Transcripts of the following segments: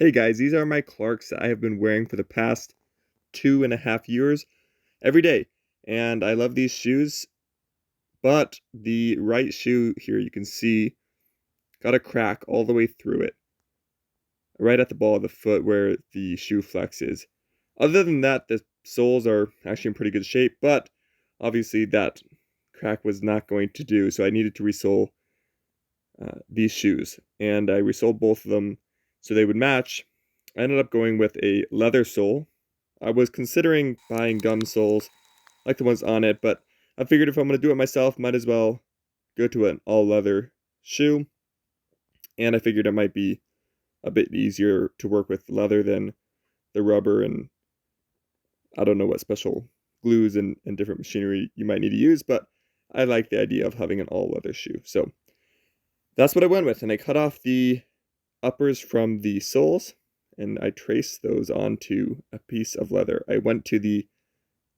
Hey guys, these are my Clarks that I have been wearing for the past 2.5 years every day. And I love these shoes, but the right shoe here you can see got a crack all the way through it, right at the ball of the foot where the shoe flex is. Other than that, the soles are actually in pretty good shape, but obviously that crack was not going to do, so I needed to resole these shoes. And I resoled both of them so they would match. I ended up going with a leather sole. I was considering buying gum soles like the ones on it, but I figured if I'm going to do it myself, might as well go to an all leather shoe. And I figured it might be a bit easier to work with leather than the rubber, and I don't know what special glues and different machinery you might need to use, but I like the idea of having an all leather shoe. So that's what I went with, and I cut off the uppers from the soles and I traced those onto a piece of leather. I went to the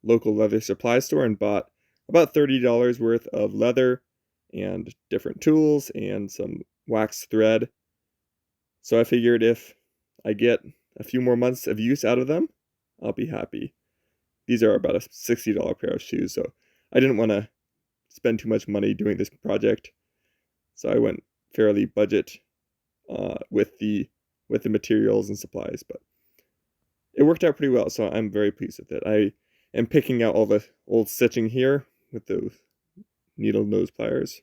local leather supply store and bought about $30 worth of leather and different tools and some wax thread. So I figured if I get a few more months of use out of them, I'll be happy. These are about a $60 pair of shoes, so I didn't want to spend too much money doing this project. So I went fairly budget with the materials and supplies, but it worked out pretty well, so I'm very pleased with it. I am picking out all the old stitching here with those needle nose pliers.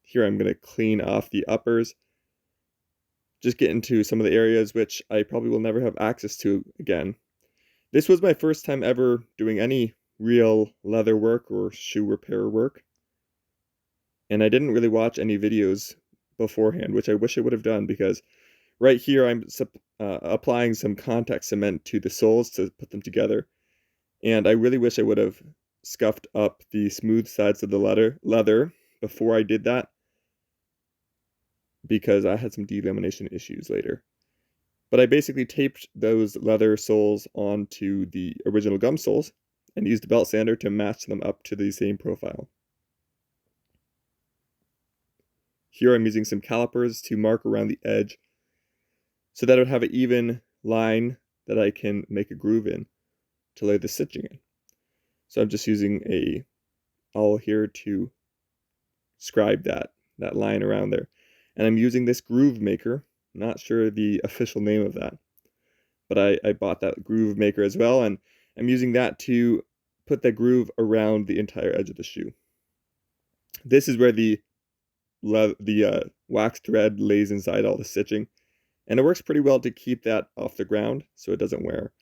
Here I'm going to clean off the uppers, just get into some of the areas which I probably will never have access to again. This was my first time ever doing any real leather work or shoe repair work, and I didn't really watch any videos beforehand, which I wish I would have done, because right here I'm applying some contact cement to the soles to put them together, and I really wish I would have scuffed up the smooth sides of the leather before I did that, because I had some delamination issues later. But I basically taped those leather soles onto the original gum soles and used a belt sander to match them up to the same profile. Here I'm using some calipers to mark around the edge so that it would have an even line that I can make a groove in to lay the stitching in. So I'm just using a awl here to scribe that line around there. And I'm using this groove maker, not sure the official name of that, but I bought that groove maker as well, and I'm using that to put that groove around the entire edge of the shoe. This is where the wax thread lays inside all the stitching, and it works pretty well to keep that off the ground so it doesn't wear.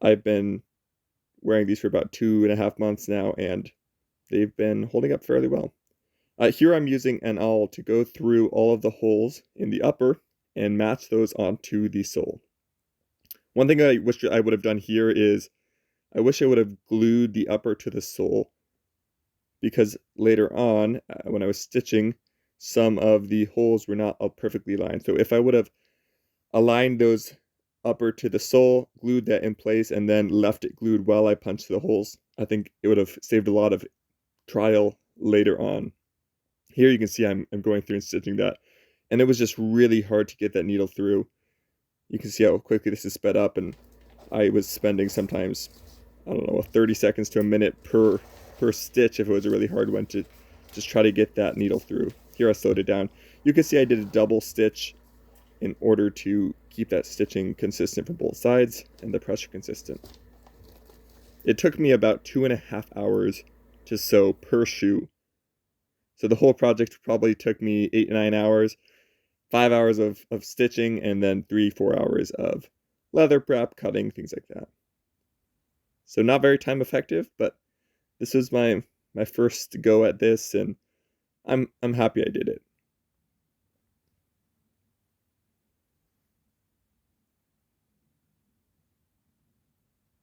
I've been wearing these for about 2.5 months now, and they've been holding up fairly well. Here I'm using an awl to go through all of the holes in the upper and match those onto the sole. One thing I wish I would have done here is I wish I would have glued the upper to the sole, because later on, when I was stitching, some of the holes were not all perfectly lined. So if I would have aligned those upper to the sole, glued that in place, and then left it glued while I punched the holes, I think it would have saved a lot of trial later on. Here you can see I'm going through and stitching that, and it was just really hard to get that needle through. You can see how quickly this is sped up, and I was spending sometimes, I don't know, 30 seconds to a minute per stitch if it was a really hard one to just try to get that needle through. Here I slowed it down. You can see I did a double stitch in order to keep that stitching consistent from both sides and the pressure consistent. It took me about 2.5 hours to sew per shoe. So the whole project probably took me 8 to 9 hours, 5 hours of stitching, and then 3-4 hours of leather prep, cutting, things like that. So not very time effective, but this was my first go at this, and I'm happy I did it.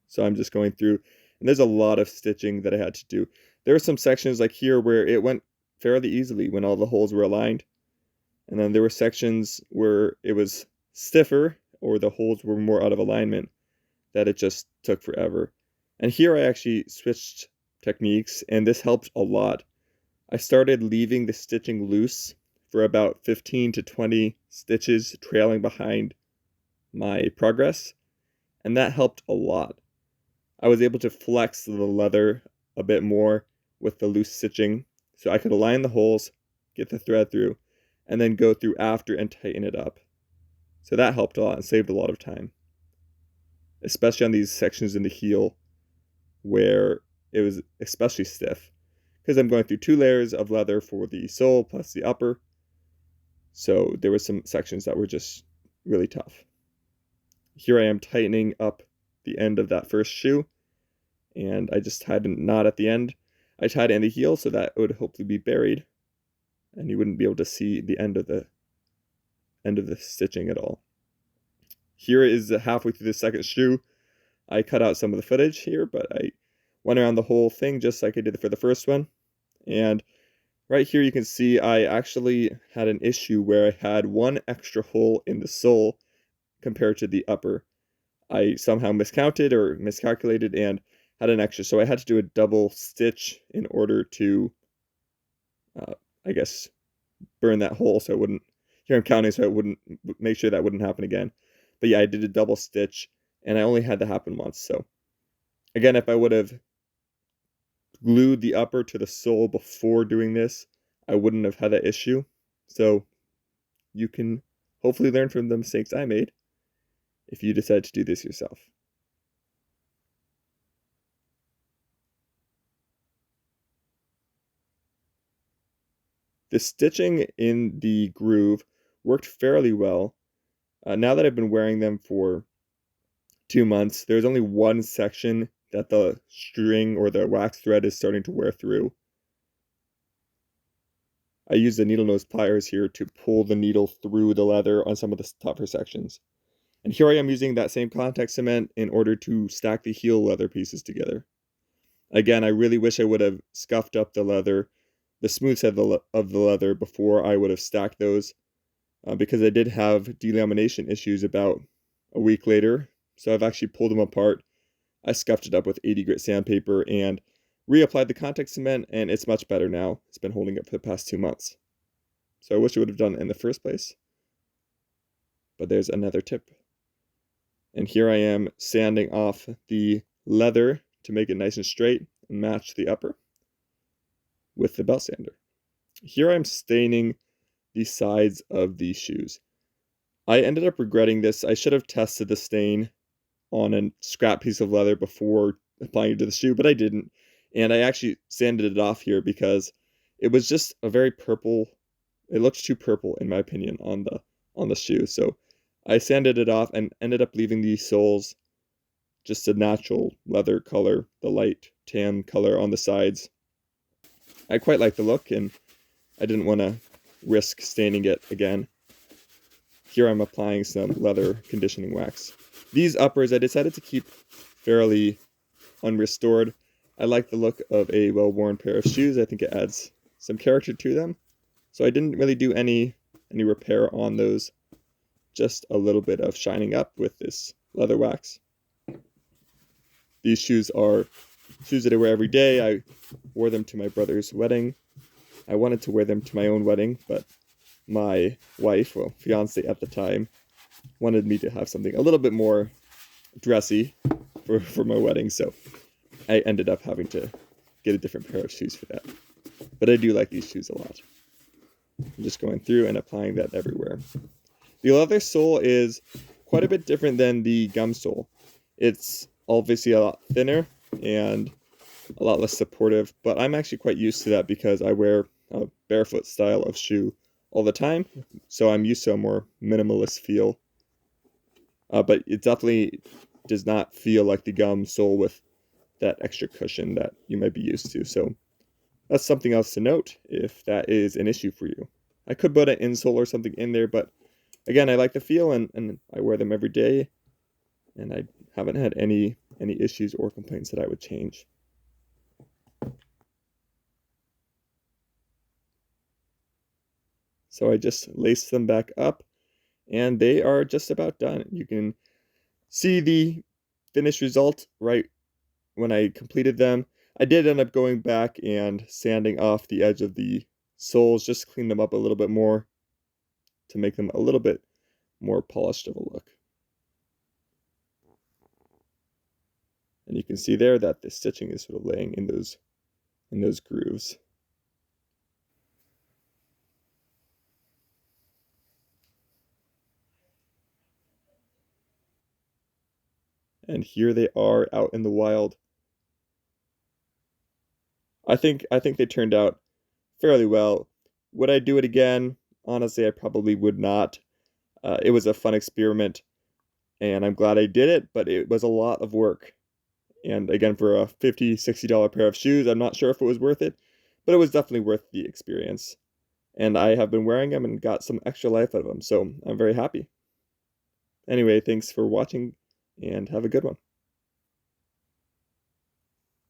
So I'm just going through, and there's a lot of stitching that I had to do. There are some sections like here where it went fairly easily when all the holes were aligned. And then there were sections where it was stiffer or the holes were more out of alignment that it just took forever. And here I actually switched techniques, and this helped a lot. I started leaving the stitching loose for about 15 to 20 stitches trailing behind my progress, and that helped a lot. I was able to flex the leather a bit more with the loose stitching, so I could align the holes, get the thread through, and then go through after and tighten it up. So that helped a lot and saved a lot of time, especially on these sections in the heel where it was especially stiff, because I'm going through 2 layers of leather for the sole plus the upper. So there were some sections that were just really tough. Here I am tightening up the end of that first shoe, and I just tied a knot at the end. I tied it in the heel so that it would hopefully be buried, and you wouldn't be able to see the end of the stitching at all. Here is halfway through the second shoe. I cut out some of the footage here, but I went around the whole thing just like I did for the first one. And right here you can see I actually had an issue where I had one extra hole in the sole compared to the upper. I somehow miscounted or miscalculated and had an extra, so I had to do a double stitch in order to, I guess, burn that hole so it wouldn't, here I'm counting so it wouldn't, make sure that wouldn't happen again. But yeah, I did a double stitch, and I only had that happen once. So again, if I would have glued the upper to the sole before doing this, I wouldn't have had that issue. So you can hopefully learn from the mistakes I made if you decide to do this yourself. The stitching in the groove worked fairly well. Now that I've been wearing them for 2 months, there's only one section that the string or the wax thread is starting to wear through. I use the needle nose pliers here to pull the needle through the leather on some of the tougher sections. And here I am using that same contact cement in order to stack the heel leather pieces together. Again, I really wish I would have scuffed up the leather, the smooth side of the leather before I would have stacked those, because I did have delamination issues about a week later. So I've actually pulled them apart. I scuffed it up with 80 grit sandpaper and reapplied the contact cement, and it's much better now. It's been holding up for the past 2 months. So I wish I would have done it in the first place. But there's another tip. And here I am sanding off the leather to make it nice and straight and match the upper with the belt sander. Here I'm staining the sides of these shoes. I ended up regretting this. I should have tested the stain on a scrap piece of leather before applying it to the shoe, but I didn't. And I actually sanded it off here because it was just a very purple, it looked too purple in my opinion on the shoe. So I sanded it off and ended up leaving the soles just a natural leather color, the light tan color on the sides. I quite like the look, and I didn't want to risk staining it again. Here I'm applying some leather conditioning wax. These uppers I decided to keep fairly unrestored. I like the look of a well-worn pair of shoes. I think it adds some character to them. So I didn't really do any repair on those. Just a little bit of shining up with this leather wax. These shoes are shoes that I wear every day. I wore them to my brother's wedding. I wanted to wear them to my own wedding, but my wife, well, fiance at the time, wanted me to have something a little bit more dressy for my wedding, so I ended up having to get a different pair of shoes for that. But I do like these shoes a lot. I'm just going through and applying that everywhere. The leather sole is quite a bit different than the gum sole. It's obviously a lot thinner and a lot less supportive, but I'm actually quite used to that because I wear a barefoot style of shoe all the time, so I'm used to a more minimalist feel. But it definitely does not feel like the gum sole with that extra cushion that you might be used to. So that's something else to note if that is an issue for you. I could put an insole or something in there, but again, I like the feel and I wear them every day, and I haven't had any issues or complaints that I would change. So I just laced them back up, and they are just about done. You can see the finished result right when I completed them. I did end up going back and sanding off the edge of the soles, just clean them up a little bit more to make them a little bit more polished of a look. And you can see there that the stitching is sort of laying in those grooves. And here they are out in the wild. I think they turned out fairly well. Would I do it again? Honestly, I probably would not. It was a fun experiment, and I'm glad I did it, but it was a lot of work. And again, for a $50, $60 pair of shoes, I'm not sure if it was worth it, but it was definitely worth the experience. And I have been wearing them and got some extra life out of them, so I'm very happy. Anyway, thanks for watching, and have a good one.